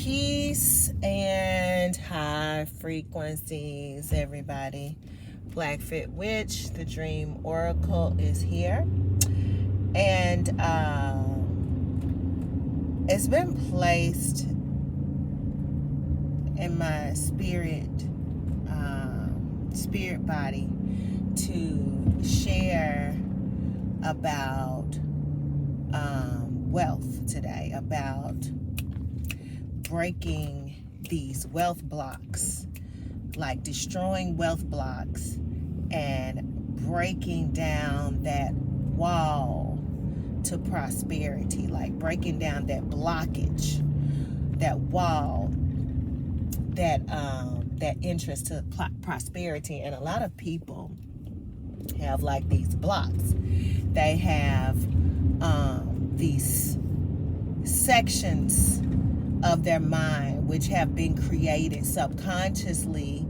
Peace and high frequencies, everybody. Black Fit Witch, the Dream Oracle, is here. And it's been placed in my spirit body to share about wealth today, about breaking these wealth blocks, like destroying wealth blocks and breaking down that wall to prosperity, like breaking down that blockage, that wall, that entrance to prosperity. And a lot of people have like these blocks. They have these sections of their mind which have been created subconsciously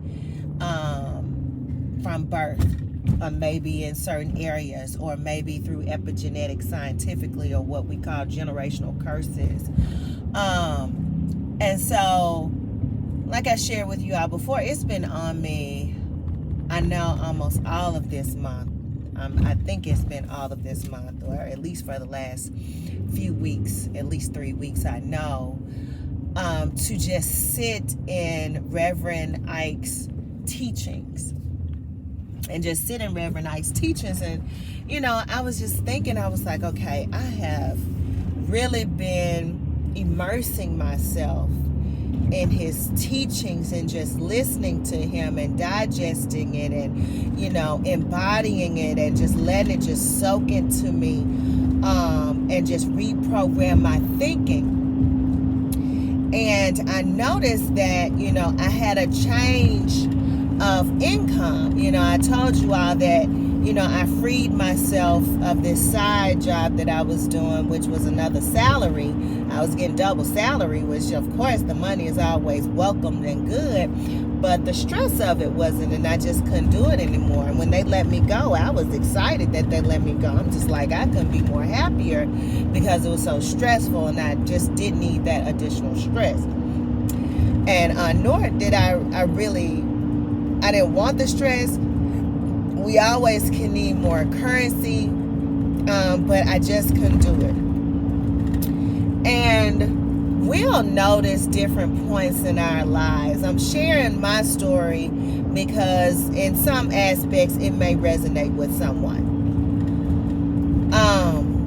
from birth, or maybe in certain areas, or maybe through epigenetics scientifically, or what we call generational curses. And so, like I shared with you all before, it's been on me, I know, almost all of this month. I think it's been all of this month, or at least for the last few weeks, at least 3 weeks, I know, to just sit in Reverend Ike's teachings. And just sit in Reverend Ike's teachings. And, you know, I was just thinking, I was like, okay, I have really been immersing myself in his teachings and just listening to him and digesting it and, you know, embodying it and just letting it just soak into me, and just reprogram my thinking. And I noticed that, you know, I had a change of income. You know, I told you all that, you know, I freed myself of this side job that I was doing, which was another salary. I was getting double salary, which of course the money is always welcomed and good, but the stress of it wasn't, and I just couldn't do it anymore. And when they let me go, I was excited that they let me go. I'm just like, I couldn't be more happier because it was so stressful, and I just didn't need that additional stress. And nor did I didn't want the stress. We always can need more currency, but I just couldn't do it. And we'll notice different points in our lives. I'm sharing my story because in some aspects it may resonate with someone.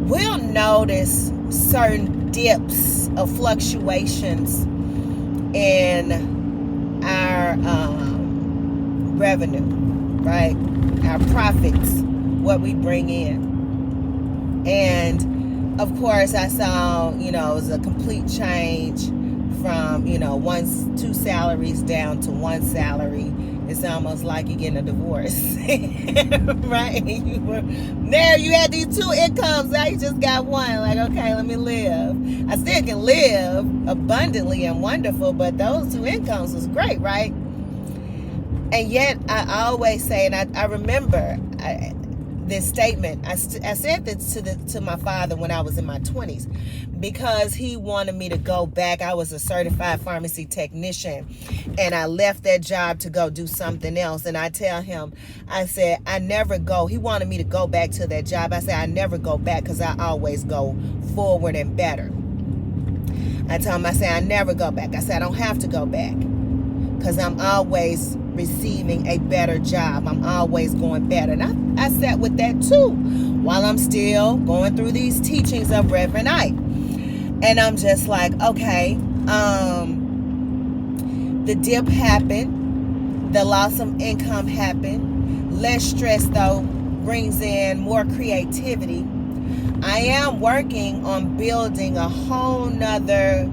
We'll notice certain dips of fluctuations in our revenue, right? Our profits, what we bring in. And of course, I saw, you know, it was a complete change from, you know, 2 salaries down to 1 salary. It's almost like you're getting a divorce, right? You had these 2 incomes, now you just got 1. Like, okay, let me live. I still can live abundantly and wonderful, but those 2 incomes was great, right? And yet, I always say, and I remember this statement. I said this to my father when I was in my 20s, because he wanted me to go back. I was a certified pharmacy technician, and I left that job to go do something else. And I tell him, I said, I never go. He wanted me to go back to that job. I said, I never go back because I always go forward and better. I told him, I said, I never go back. I said, I don't have to go back because I'm always receiving a better job. I'm always going better. And I sat with that too while I'm still going through these teachings of Reverend Ike. And I'm just like, okay, the dip happened. The loss of income happened. Less stress, though, brings in more creativity. I am working on building a whole nother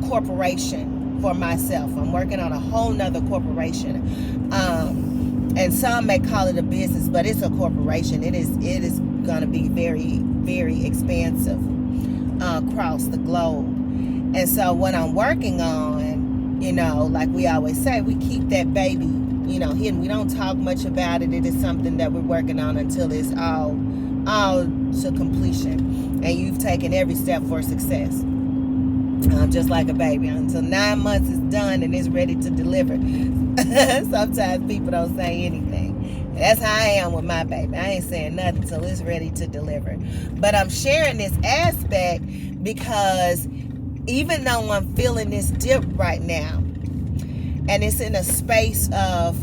corporation for myself. I'm working on a whole nother corporation. And some may call it a business, but it's a corporation. It is going to be very, very expansive across the globe. And so what I'm working on, you know, like we always say, we keep that baby, you know, hidden. We don't talk much about it. It is something that we're working on until it's all to completion. And you've taken every step for success. Just like a baby, until 9 months is done and it's ready to deliver. Sometimes people don't say anything. That's how I am with my baby. I ain't saying nothing till it's ready to deliver. But I'm sharing this aspect because even though I'm feeling this dip right now, and it's in a space of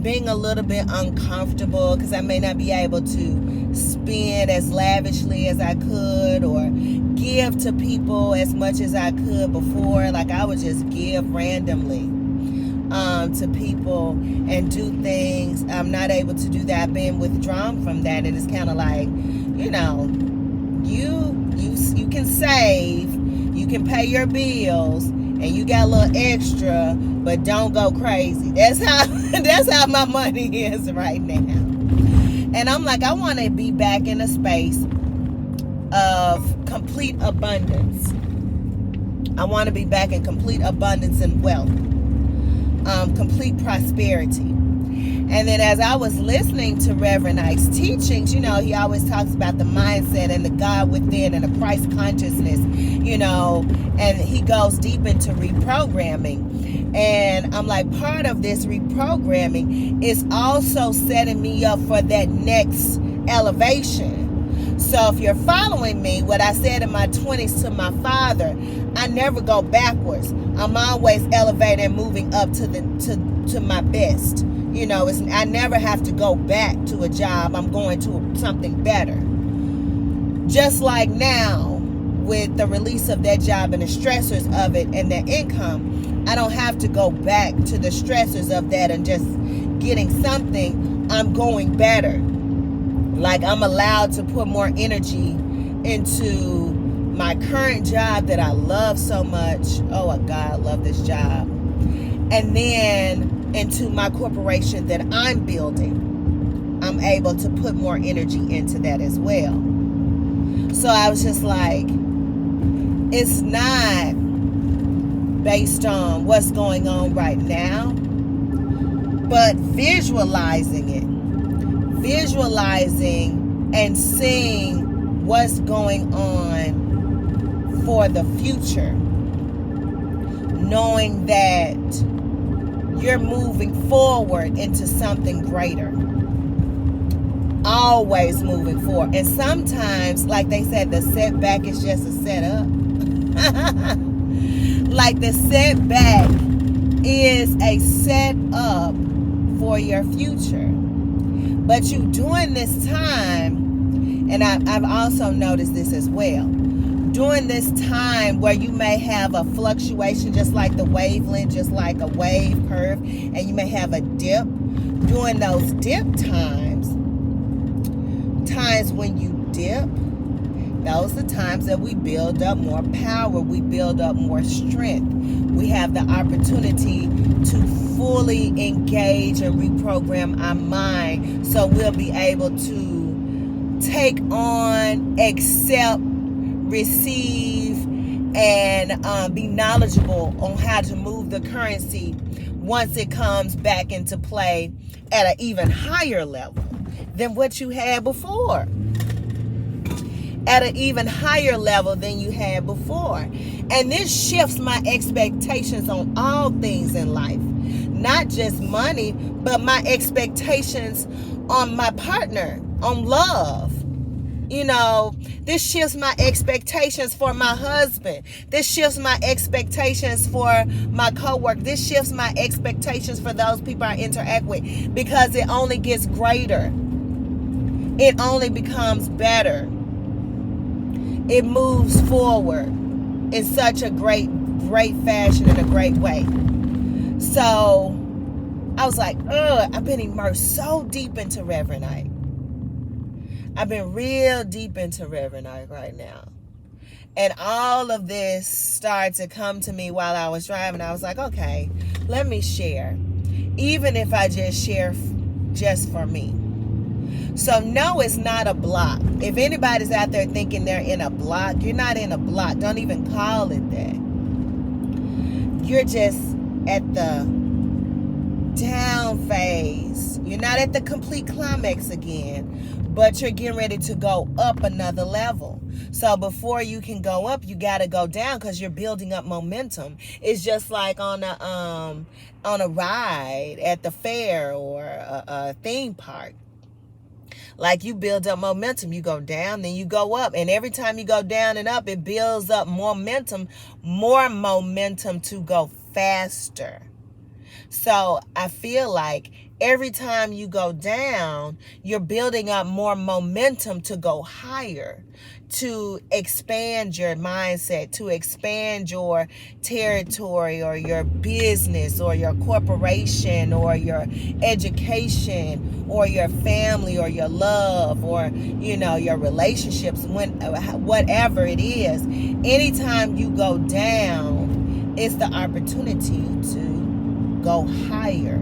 being a little bit uncomfortable because I may not be able to spend as lavishly as I could or give to people as much as I could before. Like I would just give randomly to people and do things. I'm not able to do that. I've been withdrawn from that, and it's kind of like, you know, you can save, you can pay your bills, and you got a little extra, but don't go crazy. That's how my money is right now. And I'm like, I want to be back in a space of complete abundance. I want to be back in complete abundance and wealth, complete prosperity. And then as I was listening to Reverend Ike's teachings, you know, he always talks about the mindset and the God within and the Christ consciousness, you know, and he goes deep into reprogramming. And I'm like, part of this reprogramming is also setting me up for that next elevation. So if you're following me, what I said in my 20s to my father, I never go backwards. I'm always elevating and moving up to my best. You know, I never have to go back to a job. I'm going to something better. Just like now, with the release of that job and the stressors of it and the income, I don't have to go back to the stressors of that and just getting something. I'm going better. Like I'm allowed to put more energy into my current job that I love so much. Oh, God, I love this job. And then into my corporation that I'm building, I'm able to put more energy into that as well. So I was just like, it's not based on what's going on right now, but visualizing and seeing what's going on for the future, knowing that you're moving forward into something greater. Always moving forward. And sometimes, like they said, the setback is just a setup. Like the setback is a setup for your future. But you during this time, and I've also noticed this as well, during this time where you may have a fluctuation, just like the wavelength, just like a wave curve, and you may have a dip. During those dip times when you dip, those are times that we build up more power, we build up more strength. We have the opportunity to fully engage and reprogram our mind, so we'll be able to take on, accept, receive, and be knowledgeable on how to move the currency once it comes back into play at an even higher level than what you had before. At an even higher level than you had before. And this shifts my expectations on all things in life. Not just money, but my expectations on my partner, on love. You know, this shifts my expectations for my husband. This shifts my expectations for my coworker. This shifts my expectations for those people I interact with, because it only gets greater. It only becomes better. It moves forward in such a great fashion, in a great way. So I was like, I've been immersed so deep into Reverend Ike. I've been real deep into Reverend Ike right now. And all of this started to come to me while I was driving. I was like, okay, let me share. Even if I just share just for me. So no, it's not a block. If anybody's out there thinking they're in a block, you're not in a block. Don't even call it that. You're just at the down phase. You're not at the complete climax again, but you're getting ready to go up another level. So before you can go up, you got to go down because you're building up momentum. It's just like on a ride at the fair or a theme park. Like, you build up momentum, you go down, then you go up, and every time you go down and up, it builds up more momentum to go faster. So I feel like every time you go down, you're building up more momentum to go higher, to expand your mindset, to expand your territory or your business or your corporation or your education or your family or your love or, your relationships, whatever it is. Anytime you go down, it's the opportunity to go higher,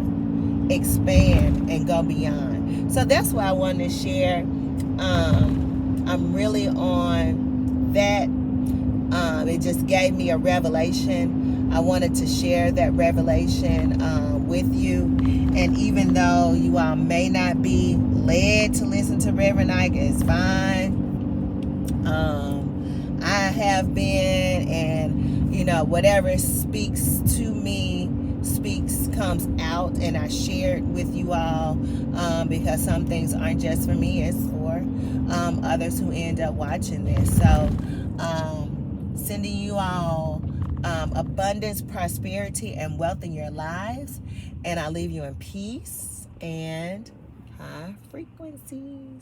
expand, and go beyond. So that's why I wanted to share. I'm really on that. It just gave me a revelation. I wanted to share that revelation with you. And even though you all may not be led to listen to Reverend Ike, it's fine. I have been, and whatever speaks to me, comes out, and I share it with you all because some things aren't just for me, it's for others who end up watching this. So sending you all abundance, prosperity, and wealth in your lives, and I leave you in peace and high frequencies.